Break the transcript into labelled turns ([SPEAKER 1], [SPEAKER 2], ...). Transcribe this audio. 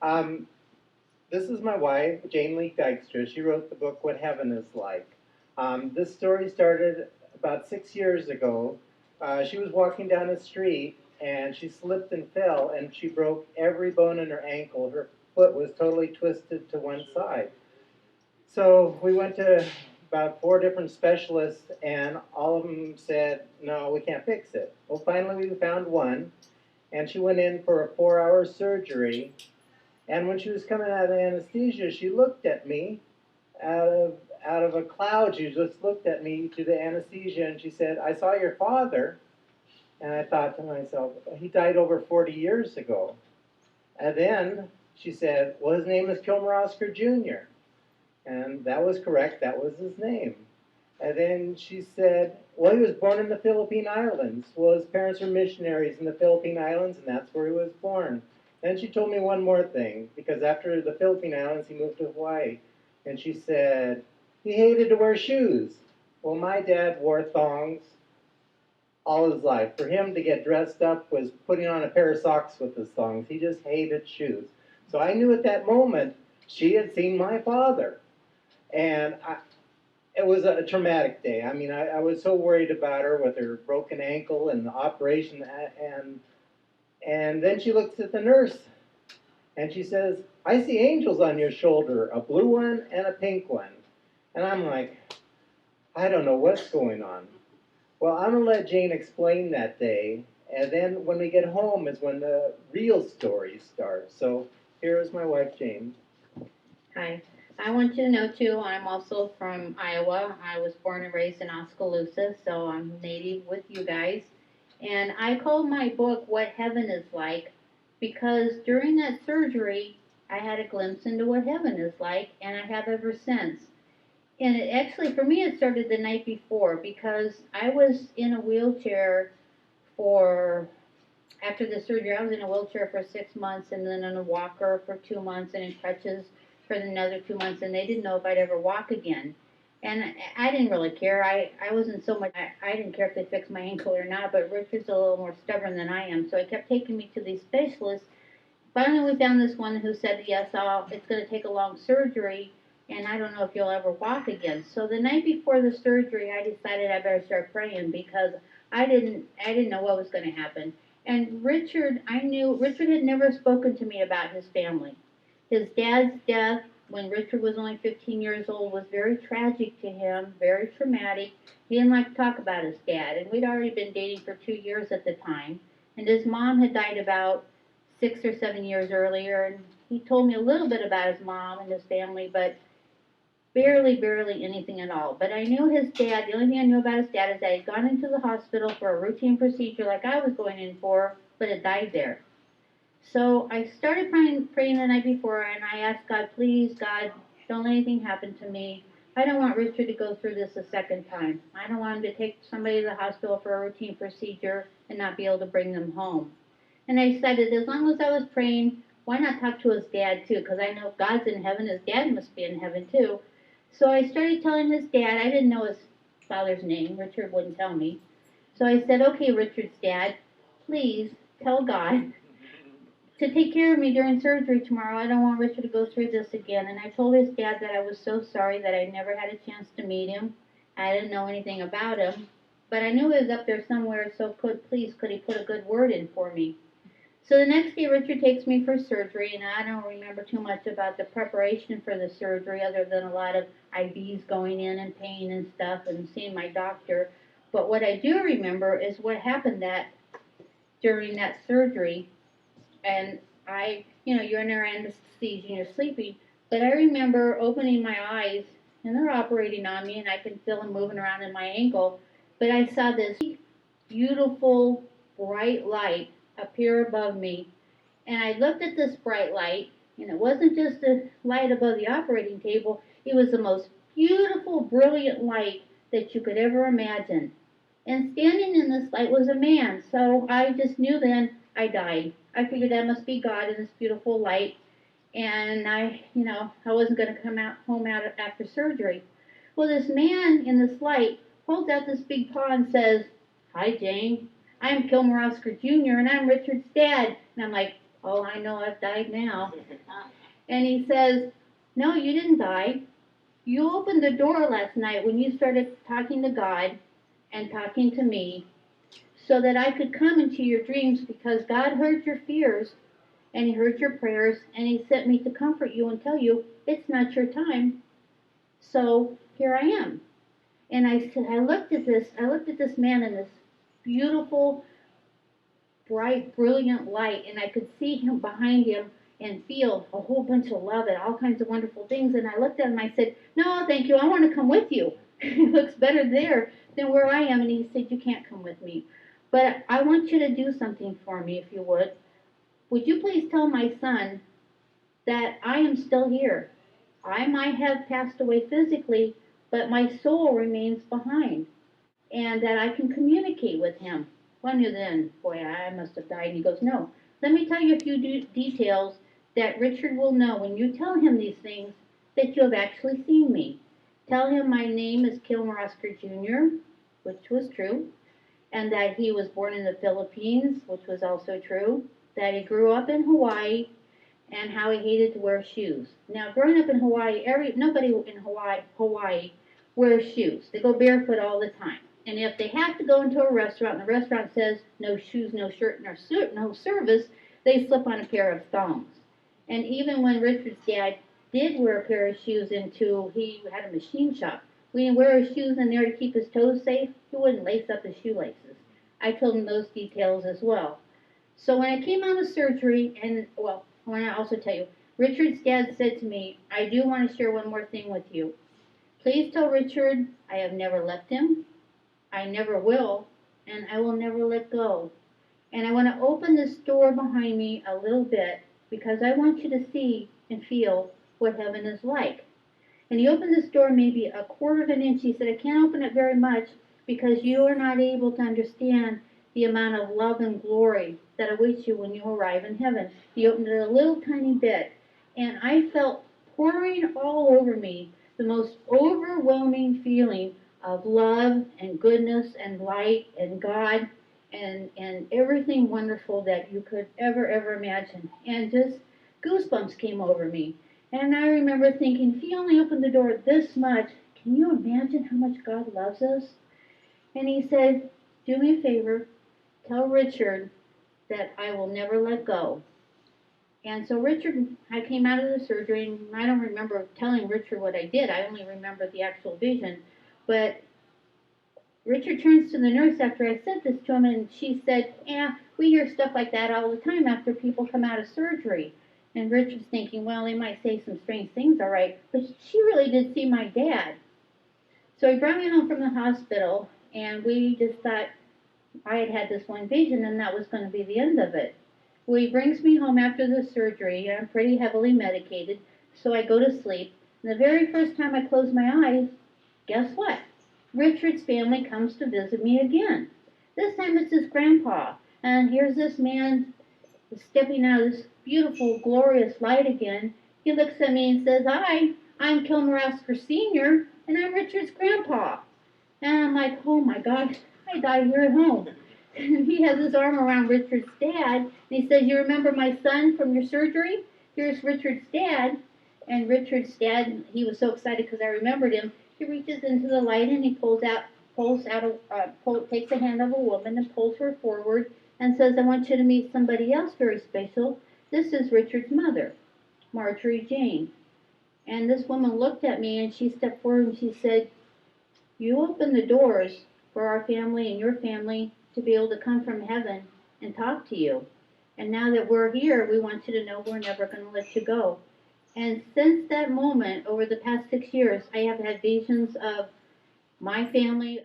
[SPEAKER 1] Um, this is my wife, Lea Dykstra. She wrote the book What Heaven is Like. This story started about 6 years ago. She was walking down the street and she slipped and fell and she broke every bone in her ankle. Her foot was totally twisted to one side. So we went to about four different specialists, and all of them said, no, we can't fix it. Well, finally, we found one, and she went in for a 4-hour surgery. And when she was coming out of anesthesia, she looked at me out of out of a cloud. She just looked at me through the anesthesia, and she said, "I saw your father." And I thought to myself, he died over 40 years ago. And then she said, well, his name is Kilmer Oscar Jr. And that was correct. That was his name. And then she said, well, he was born in the Philippine Islands. Well, his parents were missionaries in the Philippine Islands, and that's where he was born. Then she told me one more thing, because after the Philippine Islands, he moved to Hawaii. And she said, he hated to wear shoes. Well, my dad wore thongs all his life. For him to get dressed up was putting on a pair of socks with his thongs. He just hated shoes. So I knew at that moment she had seen my father. And it was a traumatic day. I mean, I was so worried about her with her broken ankle and the operation. And then she looks at the nurse and she says, I see angels on your shoulder, a blue one and a pink one. And I'm like, I don't know what's going on. Well, I'm going to let Jane explain that day. And then when we get home is when the real story starts. So here is my wife, Jane.
[SPEAKER 2] Hi. I want you to know, too, I'm also from Iowa. I was born and raised in Oskaloosa, so I'm native with you guys. And I called my book What Heaven is Like because during that surgery, I had a glimpse into what heaven is like, and I have ever since. And it actually, for me, it started the night before because I was in a wheelchair for after the surgery. I was in a wheelchair for 6 months and then in a walker for 2 months and in crutches for another 2 months, and they didn't know if I'd ever walk again. And I didn't really care. I wasn't so much, I didn't care if they fixed my ankle or not, but Richard's a little more stubborn than I am, so I kept taking me to these specialists. Finally, we found this one who said, yes, it's going to take a long surgery, and I don't know if you'll ever walk again. So the night before the surgery, I decided I better start praying because I didn't know what was going to happen. And Richard, I knew Richard had never spoken to me about his family. His dad's death, when Richard was only 15 years old, was very tragic to him, very traumatic. He didn't like to talk about his dad, and we'd already been dating for 2 years at the time. And his mom had died about 6 or 7 years earlier, and he told me a little bit about his mom and his family, but barely anything at all. But I knew his dad. The only thing I knew about his dad is that he'd gone into the hospital for a routine procedure like I was going in for, but had died there. So I started praying the night before, and I asked God, please, God, don't let anything happen to me. I don't want Richard to go through this a second time. I don't want him to take somebody to the hospital for a routine procedure and not be able to bring them home. And I decided as long as I was praying, why not talk to his dad too? Because I know if God's in heaven, his dad must be in heaven too. So I started telling his dad. I didn't know his father's name. Richard wouldn't tell me. So I said, okay, Richard's dad, please tell God to take care of me during surgery tomorrow. I don't want Richard to go through this again. And I told his dad that I was so sorry that I never had a chance to meet him. I didn't know anything about him. But I knew he was up there somewhere, so could he put a good word in for me? So the next day, Richard takes me for surgery, and I don't remember too much about the preparation for the surgery other than a lot of IVs going in and pain and stuff and seeing my doctor. But what I do remember is what happened during that surgery. And you're under anesthesia and you're sleeping. But I remember opening my eyes, and they're operating on me, and I can feel them moving around in my ankle. But I saw this beautiful, bright light appear above me. And I looked at this bright light, and it wasn't just a light above the operating table, it was the most beautiful, brilliant light that you could ever imagine. And standing in this light was a man, so I just knew then I died. I figured that must be God in this beautiful light, and I wasn't going to come home after surgery. Well, this man in this light holds out this big paw and says, "Hi, Jane. I'm Kilmer Oscar Jr., and I'm Richard's dad." And I'm like, oh, I know I've died now. And he says, no, you didn't die. You opened the door last night when you started talking to God and talking to me so that I could come into your dreams because God heard your fears and he heard your prayers and he sent me to comfort you and tell you it's not your time. So here I am. And I said, I looked at this man in this beautiful, bright, brilliant light, and I could see him behind him and feel a whole bunch of love and all kinds of wonderful things. And I looked at him and I said, no, thank you, I want to come with you. It looks better there than where I am. And he said, you can't come with me. But I want you to do something for me, if you would. Would you please tell my son that I am still here? I might have passed away physically, but my soul remains behind, and that I can communicate with him. Well, I knew then, boy, I must have died. And he goes, no, let me tell you a few details that Richard will know when you tell him these things that you have actually seen me. Tell him my name is Kilmer Oscar Jr., which was true, and that he was born in the Philippines, which was also true, that he grew up in Hawaii, and how he hated to wear shoes. Now, growing up in Hawaii, nobody in Hawaii wears shoes. They go barefoot all the time. And if they have to go into a restaurant and the restaurant says no shoes, no shirt, no service, they slip on a pair of thongs. And even when Richard's dad did wear a pair of shoes he had a machine shop. When he wear his shoes in there to keep his toes safe, he wouldn't lace up his shoelaces. I told him those details as well. So when I came out of surgery, I want to also tell you, Richard's dad said to me, I do want to share one more thing with you. Please tell Richard I have never left him, I never will, and I will never let go. And I want to open this door behind me a little bit because I want you to see and feel what heaven is like. And he opened this door maybe a quarter of an inch. He said, I can't open it very much because you are not able to understand the amount of love and glory that awaits you when you arrive in heaven. He opened it a little tiny bit, and I felt pouring all over me the most overwhelming feeling of love and goodness and light and God and everything wonderful that you could ever imagine. And just goosebumps came over me. And I remember thinking, if he only opened the door this much, can you imagine how much God loves us? And he said, do me a favor, tell Richard that I will never let go. And so I came out of the surgery, and I don't remember telling Richard what I did. I only remember the actual vision. But Richard turns to the nurse after I said this to him, and she said, we hear stuff like that all the time after people come out of surgery. And Richard's thinking, well, they might say some strange things, all right. But she really did see my dad. So he brought me home from the hospital, and we just thought I had this one vision, and that was going to be the end of it. Well, he brings me home after the surgery. I'm pretty heavily medicated, so I go to sleep. And the very first time I close my eyes, guess what? Richard's family comes to visit me again. This time it's his grandpa. And here's this man stepping out of this beautiful, glorious light again. He looks at me and says, hi, I'm Kilmer Oscar Sr., and I'm Richard's grandpa. And I'm like, oh my gosh, I died here at home. And he has his arm around Richard's dad, and he says, you remember my son from your surgery? Here's Richard's dad. And Richard's dad, he was so excited because I remembered him. He reaches into the light and he takes the hand of a woman and pulls her forward and says, I want you to meet somebody else very special. This is Richard's mother, Marjorie Jane. And this woman looked at me and she stepped forward and she said, you opened the doors for our family and your family to be able to come from heaven and talk to you. And now that we're here, we want you to know we're never going to let you go. And since that moment, over the past 6 years, I have had visions of my family,